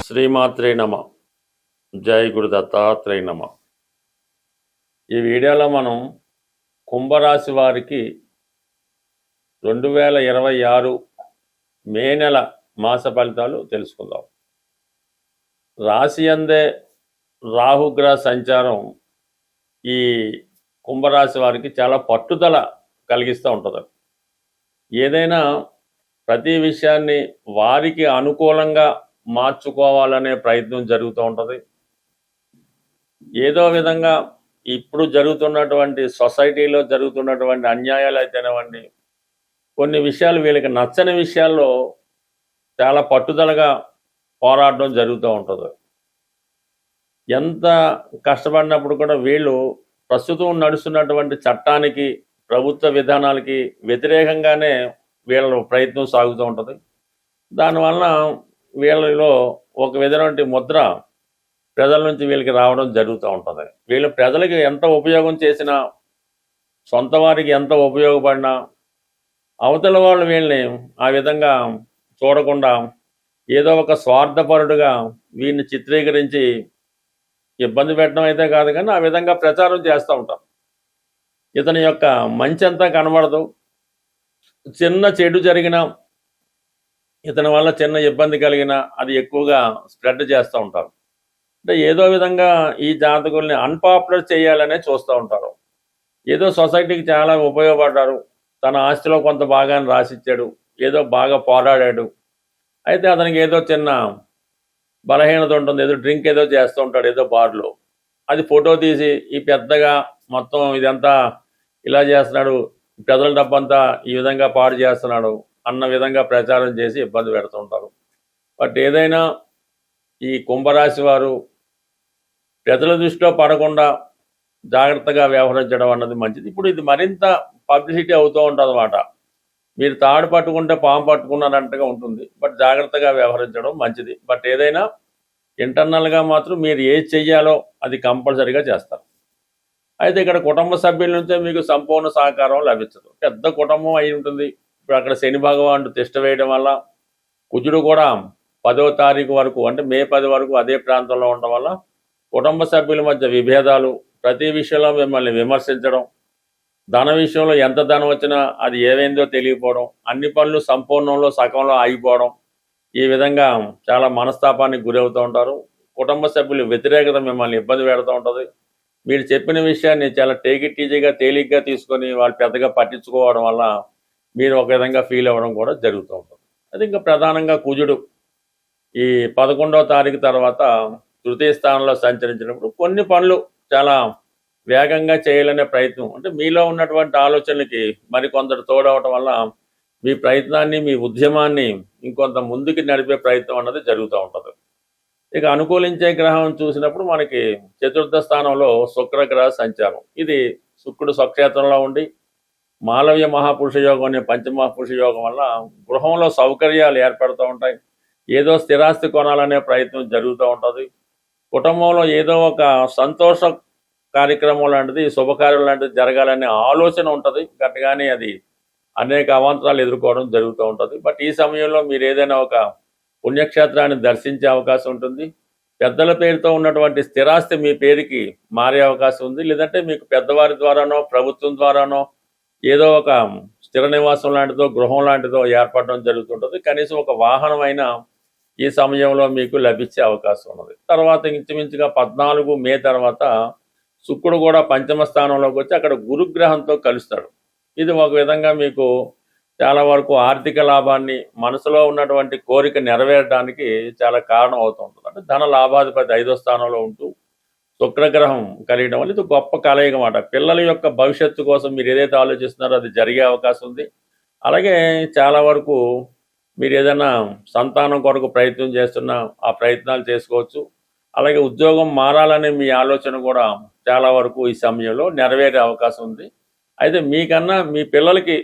శ్రీమాత్రే నమ. జై గురు దత్తాత్రేయ నమ. ఈ వీడియోలో మనం కుంభరాశి వారికి 2026 మే నెల మాస ఫలితాలు తెలుసుకుందాం. రాశి అందే రాహుగ్రహ సంచారం ఈ కుంభరాశి వారికి చాలా పట్టుదల కలిగిస్తూ ఉంటుంది. ఏదైనా ప్రతి విషయాన్ని వారికి అనుకూలంగా మార్చుకోవాలనే ప్రయత్నం జరుగుతూ ఉంటుంది. ఏదో విధంగా ఇప్పుడు జరుగుతున్నటువంటి సొసైటీలో జరుగుతున్నటువంటి అన్యాయాలు అయితేనేవ్వండి, కొన్ని విషయాలు వీళ్ళకి నచ్చని విషయాల్లో చాలా పట్టుదలగా పోరాడడం జరుగుతూ ఉంటుంది. ఎంత కష్టపడినప్పుడు కూడా వీళ్ళు ప్రస్తుతం నడుస్తున్నటువంటి చట్టానికి, ప్రభుత్వ విధానాలకి వ్యతిరేకంగానే వీళ్ళ ప్రయత్నం సాగుతూ ఉంటుంది. దానివల్ల వీళ్ళలో ఒక విధమైన ముద్ర ప్రజల నుంచి వీళ్ళకి రావడం జరుగుతూ ఉంటుంది. వీళ్ళు ప్రజలకి ఎంత ఉపయోగం చేసినా, సొంత వారికి ఎంత ఉపయోగపడినా, అవతల వాళ్ళు వీళ్ళని ఆ విధంగా చూడకుండా ఏదో ఒక స్వార్థపరుడుగా వీళ్ళని చిత్రీకరించి ఇబ్బంది పెట్టడం అయితే కాదు, కానీ ఆ విధంగా ప్రచారం చేస్తూ ఉంటారు. ఇతని యొక్క మంచి అంతా కనబడదు. చిన్న చెడు జరిగినా, ఇతని వల్ల చిన్న ఇబ్బంది కలిగినా అది ఎక్కువగా స్ప్రెడ్ చేస్తూ ఉంటారు. అంటే ఏదో విధంగా ఈ జాతకుల్ని అన్పాపులర్ చేయాలనే చూస్తూ ఉంటారు. ఏదో సొసైటీకి చాలా ఉపయోగపడ్డారు, తన ఆస్తిలో కొంత భాగాన్ని రాసిచ్చాడు, ఏదో బాగా పోరాడాడు, అయితే అతనికి ఏదో చిన్న బలహీనత ఉంటుంది, ఏదో డ్రింక్ ఏదో చేస్తూ ఉంటాడు ఏదో బార్లో, అది ఫోటో తీసి ఈ పెద్దగా మొత్తం ఇదంతా ఇలా చేస్తున్నాడు, ప్రజల డబ్బంతా ఈ విధంగా పాడు చేస్తున్నాడు అన్న విధంగా ప్రచారం చేసి ఇబ్బంది పెడుతుంటారు. బట్ ఏదైనా ఈ కుంభరాశి వారు ప్రజల దృష్టిలో పడకుండా జాగ్రత్తగా వ్యవహరించడం అన్నది మంచిది. ఇప్పుడు ఇది మరింత పబ్లిసిటీ అవుతూ ఉంటుంది అన్నమాట. మీరు తాడు పట్టుకుంటే పాము పట్టుకున్నారంటగా ఉంటుంది. బట్ జాగ్రత్తగా వ్యవహరించడం మంచిది. బట్ ఏదైనా ఇంటర్నల్గా మాత్రం మీరు ఏది చెయ్యాలో అది కంపల్సరీగా చేస్తారు. అయితే ఇక్కడ కుటుంబ సభ్యుల నుంచే మీకు సంపూర్ణ సహకారం లభించదు. పెద్ద కుటుంబం అయి ఉంటుంది. ఇప్పుడు అక్కడ శని భగవానుడు తిష్ట వేయడం వల్ల, కుజుడు కూడా 10వ తారీఖు వరకు అంటే మే 10 వరకు అదే ప్రాంతంలో ఉండడం వల్ల కుటుంబ సభ్యుల మధ్య విభేదాలు, ప్రతి విషయంలో మిమ్మల్ని విమర్శించడం, ధన విషయంలో ఎంత ధనం వచ్చినా అది ఏమైందో తెలియకపోవడం, అన్ని పనులు సంపూర్ణంలో సగంలో ఆగిపోవడం, ఈ విధంగా చాలా మనస్తాపానికి గురవుతూ ఉంటారు. కుటుంబ సభ్యులు వ్యతిరేకత మిమ్మల్ని ఇబ్బంది పెడుతూ ఉంటుంది. మీరు చెప్పిన విషయాన్ని చాలా టేక్ ఇట్ ఈజీగా తేలిగ్గా తీసుకొని వాళ్ళు పెద్దగా పట్టించుకోవడం వల్ల మీరు ఒక విధంగా ఫీల్ అవ్వడం కూడా జరుగుతూ ఉంటుంది. అది ఇంకా ప్రధానంగా కుజుడు ఈ 11వ తారీఖు తర్వాత తృతీయ స్థానంలో సంచరించినప్పుడు కొన్ని పనులు చాలా వేగంగా చేయాలనే ప్రయత్నం, అంటే మీలో ఉన్నటువంటి ఆలోచనలకి మరికొందరు తోడవటం వల్ల మీ ప్రయత్నాన్ని, మీ ఉద్యమాన్ని ఇంకొంత ముందుకు నడిపే ప్రయత్నం అన్నది జరుగుతూ ఉంటుంది. ఇక అనుకూలించే గ్రహం చూసినప్పుడు మనకి 4వ స్థానంలో శుక్రగ్రహ సంచారం. ఇది శుక్రుడు స్వక్షేత్రంలో ఉండి మాలవ్య మహాపురుష యోగం అనే పంచమహాపురుష యోగం వల్ల గృహంలో సౌకర్యాలు ఏర్పడుతూ ఉంటాయి. ఏదో స్థిరాస్తి కొనాలనే ప్రయత్నం జరుగుతూ ఉంటుంది. కుటుంబంలో ఏదో ఒక సంతోష కార్యక్రమం లాంటిది, శుభకార్యం లాంటిది జరగాలనే ఆలోచన ఉంటుంది. గట్టిగానే అది అనేక అవాంతరాలు ఎదుర్కోవడం జరుగుతూ ఉంటుంది. బట్ ఈ సమయంలో మీరు ఏదైనా ఒక పుణ్యక్షేత్రాన్ని దర్శించే అవకాశం ఉంటుంది. పెద్దల పేరుతో ఉన్నటువంటి స్థిరాస్తి మీ పేరుకి మారే అవకాశం ఉంది. లేదంటే మీకు పెద్దవారి ద్వారానో, ప్రభుత్వం ద్వారానో ఏదో ఒక స్థిర నివాసం లాంటిదో, గృహం లాంటిదో ఏర్పడడం జరుగుతుంటుంది. కనీసం ఒక వాహనం అయినా ఈ సమయంలో మీకు లభించే అవకాశం ఉన్నది. తర్వాత ఇంచుమించుగా 14 మే తర్వాత శుక్రుడు కూడా పంచమ స్థానంలోకి వచ్చి అక్కడ గురుగ్రహంతో కలుస్తాడు. ఇది ఒక విధంగా మీకు చాలా వరకు ఆర్థిక లాభాన్ని, మనసులో ఉన్నటువంటి కోరిక నెరవేరడానికి చాలా కారణం అవుతూ ఉంటుంది. అంటే ధన లాభాధిపతి 5వ స్థానంలో ఉంటూ శుక్రగ్రహం కలిగడం వల్ల ఇది గొప్ప కలయిక మాట. పిల్లల యొక్క భవిష్యత్తు కోసం మీరు ఏదైతే ఆలోచిస్తున్నారో అది జరిగే అవకాశం ఉంది. అలాగే చాలా వరకు మీరు ఏదైనా సంతానం కొరకు ప్రయత్నం చేస్తున్నా ఆ ప్రయత్నాలు చేసుకోవచ్చు. అలాగే ఉద్యోగం మారాలనే మీ ఆలోచన కూడా చాలా వరకు ఈ సమయంలో నెరవేరే అవకాశం ఉంది. అయితే మీకన్నా మీ పిల్లలకి,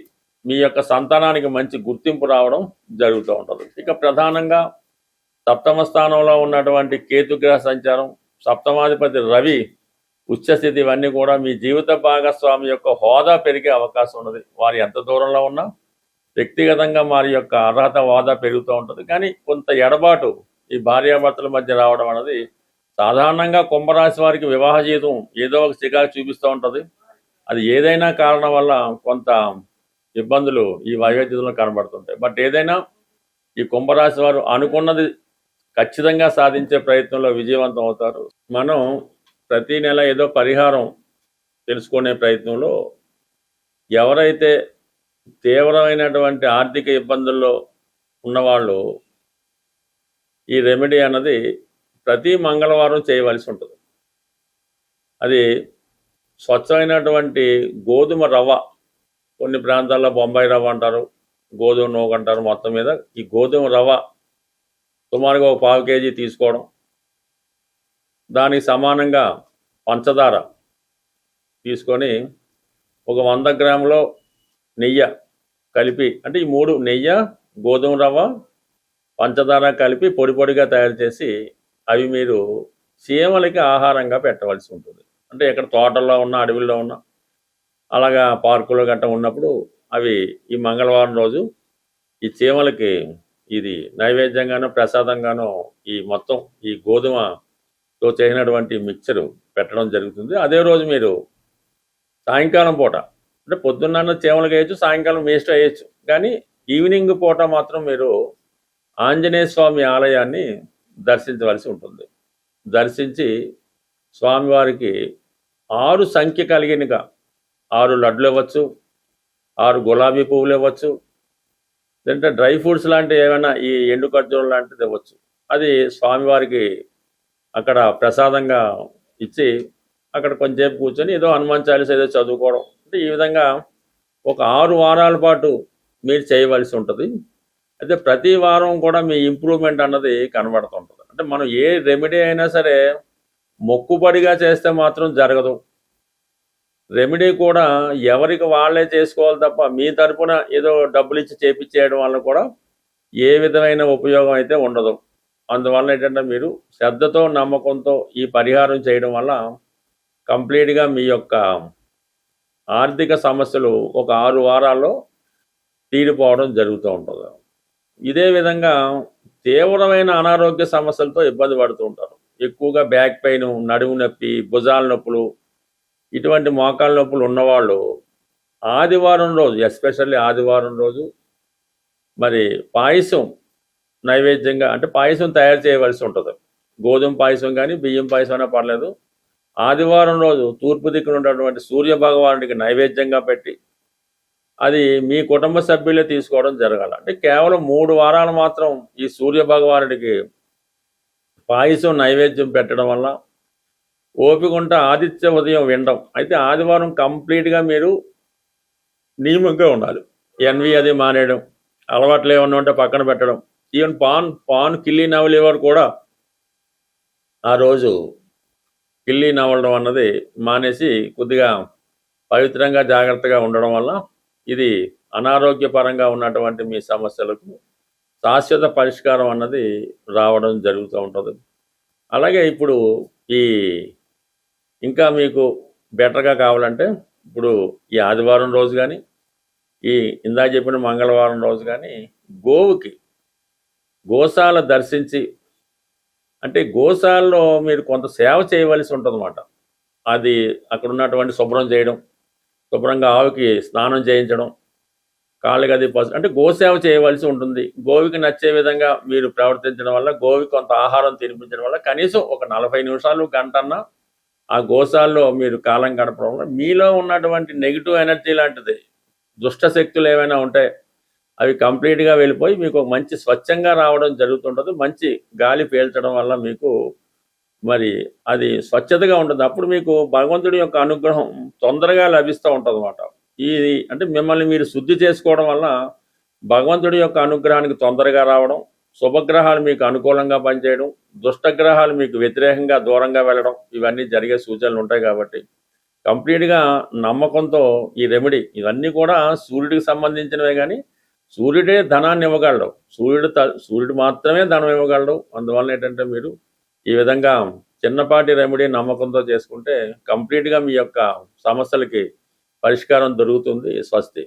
మీ యొక్క సంతానానికి మంచి గుర్తింపు రావడం జరుగుతూ ఉంటుంది. ఇక ప్రధానంగా 7వ స్థానంలో ఉన్నటువంటి కేతుగ్రహ సంచారం, సప్తమాధిపతి రవి ఉచ్చస్థితి, ఇవన్నీ కూడా మీ జీవిత భాగస్వామి యొక్క హోదా పెరిగే అవకాశం ఉన్నది. వారు ఎంత దూరంలో ఉన్నా వ్యక్తిగతంగా వారి యొక్క అర్హత హోదా పెరుగుతూ ఉంటుంది. కానీ కొంత ఎడబాటు ఈ భార్యాభర్తల మధ్య రావడం అనేది సాధారణంగా కుంభరాశి వారికి వివాహ జీవితం ఏదో ఒక చికాకు చూపిస్తూ ఉంటుంది. అది ఏదైనా కారణం వల్ల కొంత ఇబ్బందులు ఈ వైవాహిక కనబడుతుంటాయి. బట్ ఏదైనా ఈ కుంభరాశి వారు అనుకున్నది ఖచ్చితంగా సాధించే ప్రయత్నంలో విజయవంతం అవుతారు. మనం ప్రతి నెల ఏదో పరిహారం తెలుసుకునే ప్రయత్నంలో ఎవరైతే తీవ్రమైనటువంటి ఆర్థిక ఇబ్బందుల్లో ఉన్నవాళ్ళు ఈ రెమెడీ అన్నది ప్రతి మంగళవారం చేయవలసి ఉంటుంది. అది స్వచ్ఛమైనటువంటి గోధుమ రవ్వ, కొన్ని ప్రాంతాల్లో బొంబాయి రవ్వ అంటారు, గోధుమ నూక అంటారు. మొత్తం మీద ఈ గోధుమ రవ్వ సుమారుగా ఒక 1/4 కేజీ తీసుకోవడం, దానికి సమానంగా పంచదార తీసుకొని ఒక 100 గ్రాములో నెయ్యి కలిపి, అంటే ఈ 3 నెయ్యి, గోధుమ రవ్వ, పంచదార కలిపి పొడి పొడిగా తయారు చేసి అవి మీరు చీమలకి ఆహారంగా పెట్టవలసి ఉంటుంది. అంటే ఎక్కడ తోటల్లో ఉన్న, అడవిలో ఉన్న, అలాగా పార్కులో గట్ట ఉన్నప్పుడు అవి ఈ మంగళవారం రోజు ఈ చీమలకి ఇది నైవేద్యంగానో ప్రసాదంగానో ఈ మొత్తం ఈ గోధుమతో చేసినటువంటి మిక్చరు పెట్టడం జరుగుతుంది. అదే రోజు మీరు సాయంకాలం పూట, అంటే పొద్దున్న చీమలకు వేయచ్చు, సాయంకాలం వేస్ట్ వేయచ్చు, కానీ ఈవినింగ్ పూట మాత్రం మీరు ఆంజనేయ స్వామి ఆలయాన్ని దర్శించవలసి ఉంటుంది. దర్శించి స్వామివారికి 6 సంఖ్య కలిగినగా 6 లడ్లు ఇవ్వచ్చు, 6 గులాబీ పువ్వులు ఇవ్వచ్చు, లేదంటే డ్రై ఫ్రూట్స్ లాంటివి ఏమైనా ఈ ఎండు ఖర్జూరం లాంటిది ఇవ్వచ్చు. అది స్వామివారికి అక్కడ ప్రసాదంగా ఇచ్చి అక్కడ కొంచెంసేపు కూర్చొని ఏదో హనుమాన్ చాలీసా ఏదో చదువుకోవడం. అంటే ఈ విధంగా ఒక 6 వారాల పాటు మీరు చేయవలసి ఉంటుంది. అయితే ప్రతి వారం కూడా మీ ఇంప్రూవ్మెంట్ అన్నది కనబడుతుంటుంది. అంటే మనం ఏ రెమెడీ అయినా సరే మొక్కుబడిగా చేస్తే మాత్రం జరగదు. రెమెడీ కూడా ఎవరికి వాళ్ళే చేసుకోవాలి తప్ప మీ తరపున ఏదో డబ్బులు ఇచ్చి చేపించేయడం వల్ల కూడా ఏ విధమైన ఉపయోగం అయితే ఉండదు. అందువల్ల ఏంటంటే మీరు శ్రద్ధతో, నమ్మకంతో ఈ పరిహారం చేయడం వల్ల కంప్లీట్గా మీ యొక్క ఆర్థిక సమస్యలు ఒక 6 వారాల్లో తీరిపోవడం జరుగుతూ ఉంటుంది. ఇదే విధంగా తీవ్రమైన అనారోగ్య సమస్యలతో ఇబ్బంది పడుతూ ఉంటారు. ఎక్కువగా బ్యాక్ పెయిన్, నడుము నొప్పి, భుజాల నొప్పులు, ఇటువంటి మోకాళ్ళ నొప్పులు ఉన్నవాళ్ళు ఆదివారం రోజు, ఎస్పెషల్లీ ఆదివారం రోజు మరి పాయసం నైవేద్యంగా, అంటే పాయసం తయారు చేయవలసి ఉంటుంది. గోధుమ పాయసం కానీ బియ్యం పాయసం అయినా పర్లేదు. ఆదివారం రోజు తూర్పు దిక్కున ఉన్నటువంటి సూర్య భగవానుడికి నైవేద్యంగా పెట్టి అది మీ కుటుంబ సభ్యులే తీసుకోవడం జరగాలి. అంటే కేవలం 3 వారాలు మాత్రం ఈ సూర్య భగవానుడికి పాయసం నైవేద్యం పెట్టడం వల్ల ఓపికంట ఆదిత్య ఉదయం వినడం. అయితే ఆదివారం కంప్లీట్గా మీరు నియమంగా ఉండాలి. ఎన్వి అది మానేయడం, అలవాట్లు ఏమన్నా ఉంటే పక్కన పెట్టడం. ఈవెన్ పాన్ కిల్లి నవలేవారు కూడా ఆ రోజు కిల్లి నవలడం అన్నది మానేసి కొద్దిగా పవిత్రంగా జాగ్రత్తగా ఉండడం వల్ల ఇది అనారోగ్యపరంగా ఉన్నటువంటి మీ సమస్యలకు శాశ్వత పరిష్కారం అన్నది రావడం జరుగుతూ ఉంటుంది. అలాగే ఇప్పుడు ఈ ఇంకా మీకు బెటర్గా కావాలంటే ఇప్పుడు ఈ ఆదివారం రోజు కానీ, ఈ ఇందాక చెప్పిన మంగళవారం రోజు కానీ గోవుకి గోశాల దర్శించి, అంటే గోశాలలో మీరు కొంత సేవ చేయవలసి ఉంటుందన్నమాట. అది అక్కడ ఉన్నటువంటి శుభ్రం చేయడం, శుభ్రంగా ఆవుకి స్నానం చేయించడం, కాళ్ళు గది అంటే గోసేవ చేయవలసి ఉంటుంది. గోవికి నచ్చే విధంగా మీరు ప్రవర్తించడం వల్ల, గోవికి కొంత ఆహారం తినిపించడం వల్ల కనీసం ఒక 40 నిమిషాలు, గంటన్నా ఆ గోశాలలో మీరు కాలం గడపడం వల్ల మీలో ఉన్నటువంటి నెగిటివ్ ఎనర్జీ లాంటిది, దుష్ట శక్తులు ఏమైనా ఉంటే అవి కంప్లీట్గా వెళ్ళిపోయి మీకు ఒక మంచి స్వచ్ఛంగా రావడం జరుగుతుంటుంది. మంచి గాలి పీల్చడం వల్ల మీకు మరి అది స్వచ్ఛతగా ఉంటుంది. అప్పుడు మీకు భగవంతుడి యొక్క అనుగ్రహం తొందరగా లభిస్తూ ఉంటుంది అన్నమాట. ఇది అంటే మిమ్మల్ని మీరు శుద్ధి చేసుకోవడం వల్ల భగవంతుడి యొక్క అనుగ్రహానికి తొందరగా రావడం, శుభగ్రహాలు మీకు అనుకూలంగా పనిచేయడం, దుష్టగ్రహాలు మీకు వ్యతిరేకంగా దూరంగా వెళ్ళడం, ఇవన్నీ జరిగే సూచనలు ఉంటాయి. కాబట్టి కంప్లీట్గా నమ్మకంతో ఈ రెమెడీ, ఇవన్నీ కూడా సూర్యుడికి సంబంధించినవే, కానీ సూర్యుడే ధనాన్ని ఇవ్వగలడు, సూర్యుడు మాత్రమే ధనం ఇవ్వగలడు. అందువల్ల ఏంటంటే మీరు ఈ విధంగా చిన్నపాటి రెమెడీ నమ్మకంతో చేసుకుంటే కంప్లీట్గా మీ యొక్క సమస్యలకి పరిష్కారం దొరుకుతుంది. స్వస్తి.